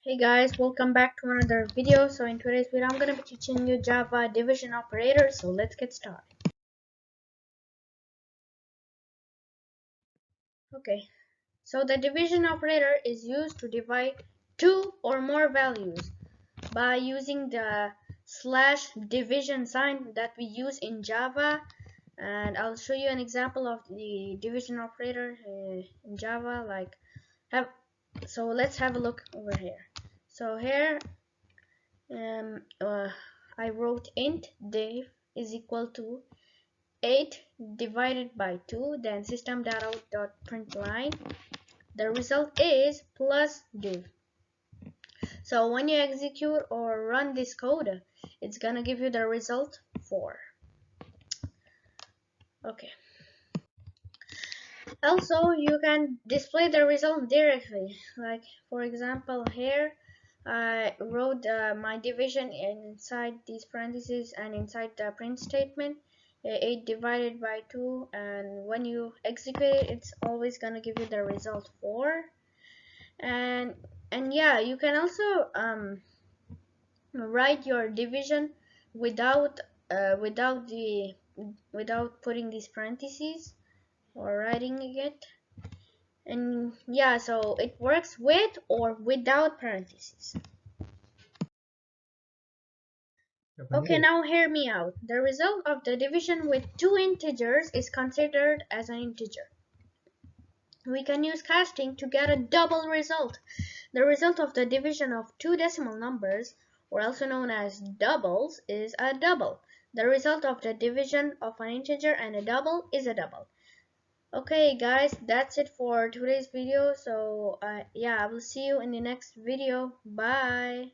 Hey guys, welcome back to another video. So in today's video I'm going to be teaching you Java division operator. So let's get started. Okay, so the division operator is used to divide two or more values by using the slash division sign that we use in Java, and I'll show you an example of the division operator in Java. So let's have a look over here. So here I wrote int div is equal to 8 divided by 2, then system.out.println. The result is plus div. So when you execute or run this code, it's gonna give you the result 4. Okay. Also, you can display the result directly. Like for example, here I wrote my division inside these parentheses and inside the print statement. 8 divided by 2, and when you execute it, it's always gonna give you the result 4. And yeah, you can also write your division without without putting these parentheses or writing it. And yeah, so it works with or without parentheses. Okay, now hear me out. The result of the division with two integers is considered as an integer. We can use casting to get a double result. The result of the division of two decimal numbers, or also known as doubles, is a double. The result of the division of an integer and a double is a double. Okay guys, that's it for today's video. So yeah, I will see you in the next video. Bye.